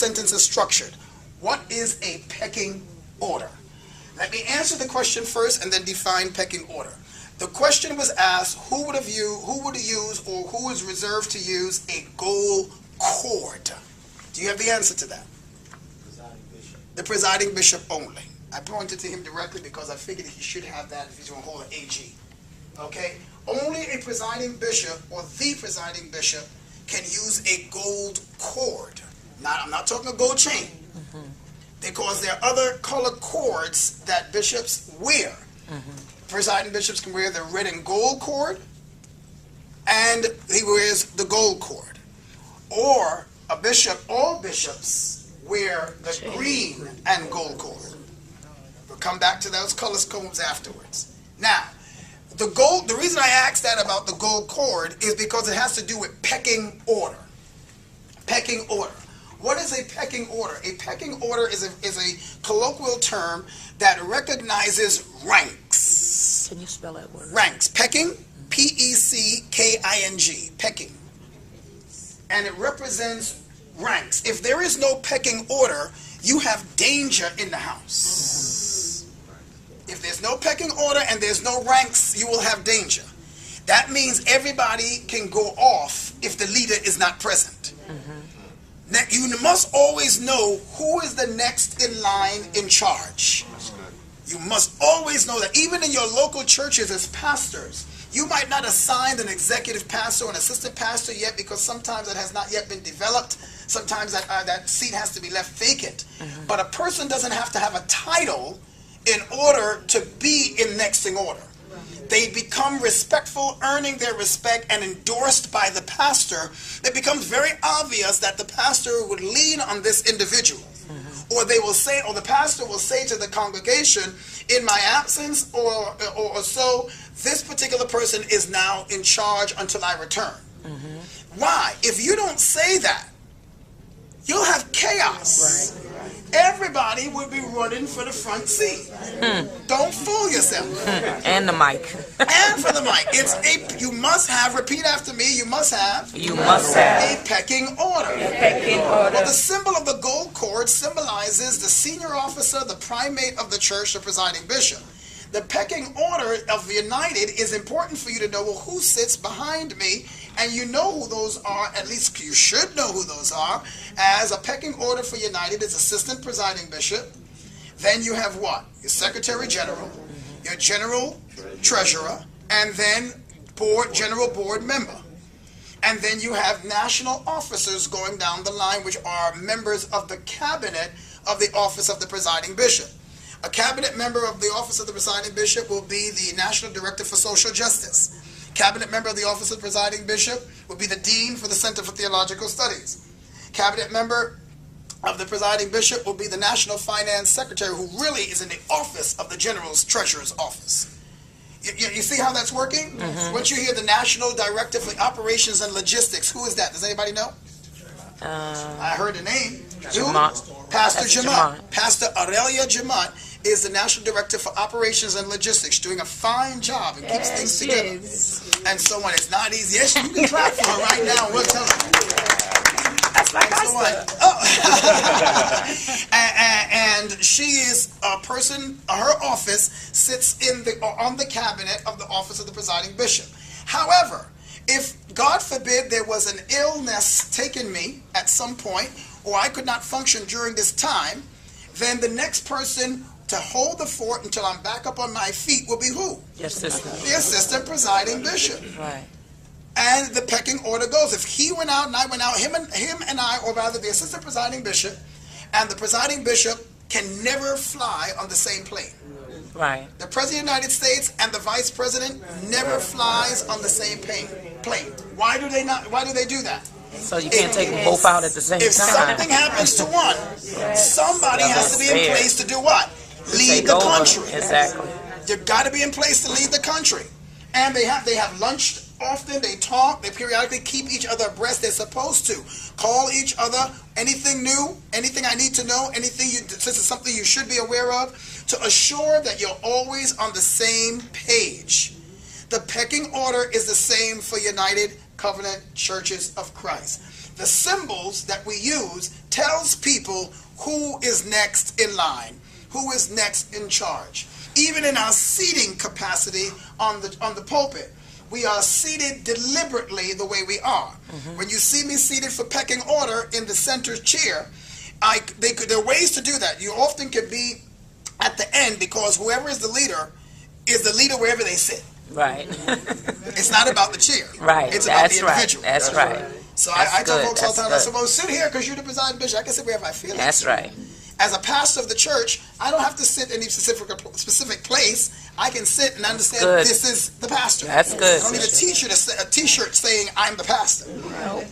sentence is structured. What is a pecking order? Let me answer the question first and then define pecking order. The question was asked, who would use or who is reserved to use a gold cord? Do you have the answer to that? Presiding bishop. The presiding bishop only. I pointed to him directly because I figured he should have that if he's going to hold an AG. Okay? Only a presiding bishop or the presiding bishop can use a gold cord. Now, I'm not talking a gold chain. Because there are other colored cords that bishops wear. Presiding bishops can wear the red and gold cord, and he wears the gold cord. Or a bishop, all bishops wear the green and gold cord. We'll come back to those color codes afterwards. Now, the reason I asked that about the gold cord is because it has to do with pecking order. Pecking order. What is a pecking order? A pecking order is a colloquial term that recognizes ranks. Can you spell that word? Ranks. Pecking, P-E-C-K-I-N-G. Pecking. And it represents ranks. If there is no pecking order, you have danger in the house. If there's no pecking order and there's no ranks, you will have danger. That means everybody can go off if the leader is not present. You must always know who is the next in line in charge. You must always know that. Even in your local churches as pastors, you might not assign an executive pastor or an assistant pastor yet because sometimes it has not yet been developed. Sometimes that seat has to be left vacant. But a person doesn't have to have a title in order to be in next in order. They become respectful, earning their respect, and endorsed by the pastor. It becomes very obvious that the pastor would lean on this individual. Or they will say, or the pastor will say to the congregation, in my absence or so, this particular person is now in charge until I return. Why? If you don't say that, you'll have chaos. Right. Everybody would be running for the front seat. Don't fool yourself. And the mic. And for the mic. You must have, repeat after me, you must have a pecking order. Well, the symbol of the gold cord symbolizes the senior officer, the primate of the church, the presiding bishop. The pecking order of the United is important for you to know, well, who sits behind me, and you know who those are, at least you should know who those are, as a pecking order for United is assistant presiding bishop. Then you have what? Your secretary general, your general treasurer, and then general board member. And then you have national officers going down the line, which are members of the cabinet of the office of the presiding bishop. A cabinet member of the office of the presiding bishop will be the national director for social justice. Cabinet member of the office of the presiding bishop will be the dean for the Center for Theological Studies. Cabinet member of the presiding bishop will be the national finance secretary, who really is in the office of the general's treasurer's office. You see how that's working? Once you hear the national director for operations and logistics, who is that? Does anybody know? I heard the name. Pastor Jamont. Pastor Aurelia Jamont is the national director for operations and logistics, doing a fine job and keeps things together. And so on. It's not easy. Yes, you can clap for her right now. We'll tell her. That's like and she is a person. Her office sits on the cabinet of the office of the presiding bishop. However, if God forbid there was an illness taking me at some point, or I could not function during this time, then the next person to hold the fort until I'm back up on my feet will be who? Yes, sister. The assistant presiding bishop. Right. And the pecking order goes. If he went out and I went out, him and I, or rather the assistant presiding bishop and the presiding bishop, can never fly on the same plane. Right. The President of the United States and the Vice President never flies on the same plane. Why do they not? Why do they do that? So you can't take them both out at the same time. If something happens to one, somebody has to be in place to do what? Lead the country. Exactly. You've got to be in place to lead the country. And they have lunch often, they talk, they periodically keep each other abreast. They're supposed to call each other, anything new, anything I need to know, anything this is something you should be aware of, to assure that you're always on the same page. The pecking order is the same for United Covenant Churches of Christ. The symbols that we use tells people who is next in line, who is next in charge. Even in our seating capacity on the pulpit, we are seated deliberately the way we are. When you see me seated for pecking order in the center chair, there are ways to do that. You often can be at the end because whoever is the leader wherever they sit. Right. It's not about the chair. Right. It's about the individual. That's right. So I tell folks all the time, I say, well, sit here because you're the presiding bishop. I can sit wherever I feel like. That's right. As a pastor of the church, I don't have to sit in any specific place. I can sit and understand this is the pastor. That's good. I don't need a t-shirt saying I'm the pastor. No.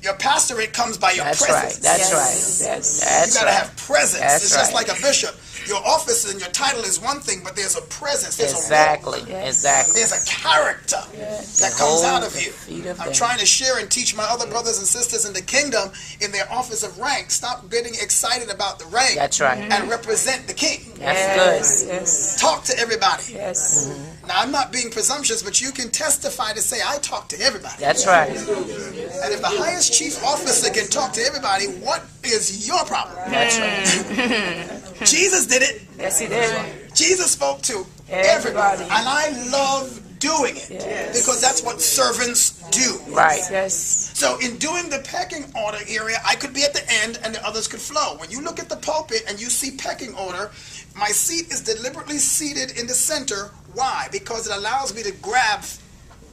Your pastorate comes by your presence. That's right. That's you got to have presence. It's just right. like a bishop. Your office and your title is one thing, but there's a presence. There's exactly. a walk. Exactly. There's a character that comes out of you. I'm trying to share and teach my other brothers and sisters in the kingdom in their office of rank. Stop getting excited about the rank. That's right. And represent the king. That's good. Yes. Talk to everybody. Yes. Now, I'm not being presumptuous, but you can testify to say, I talk to everybody. That's right. And if the highest chief officer can talk to everybody, what is your problem? That's right. Jesus did it. Yes, he did. Jesus spoke to everybody. And I love doing it because that's what servants do. Right. Yes. So in doing the pecking order area, I could be at the end and the others could flow. When you look at the pulpit and you see pecking order, my seat is deliberately seated in the center. Why? Because it allows me to grab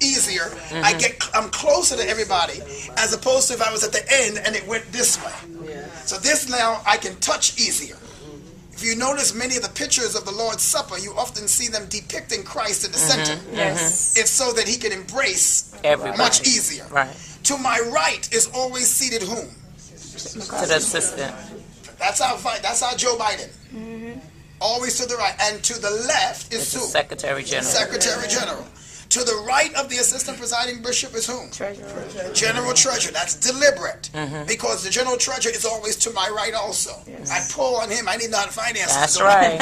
easier. I'm closer to everybody as opposed to if I was at the end and it went this way. So this now I can touch easier. If you notice many of the pictures of the Lord's Supper, you often see them depicting Christ in the center. Yes. It's so that he can embrace everybody much easier. Right. To my right is always seated whom? To the assistant. That's our Joe Biden. Always to the right. And to the left is who? Secretary General. Secretary General. To the right of the assistant presiding bishop is whom? Treasurer. General Treasurer. That's deliberate. Because the General Treasurer is always to my right also. Yes. I pull on him. I need not finance. That's right.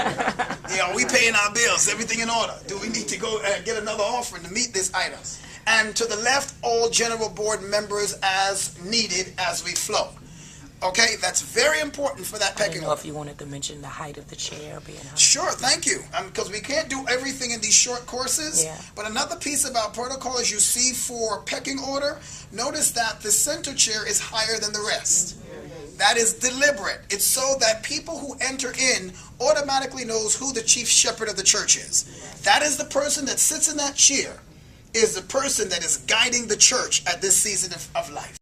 We paying our bills. Everything in order. Do we need to go get another offering to meet this item? And to the left, all general board members as needed as we flow. Okay, that's very important for that I pecking didn't know order. if you wanted to mention the height of the chair being high. Sure, thank you. Because we can't do everything in these short courses. Yeah. But another piece about protocol is you see for pecking order, notice that the center chair is higher than the rest. That is deliberate. It's so that people who enter in automatically knows who the chief shepherd of the church is. That is the person that sits in that chair, is the person that is guiding the church at this season of life.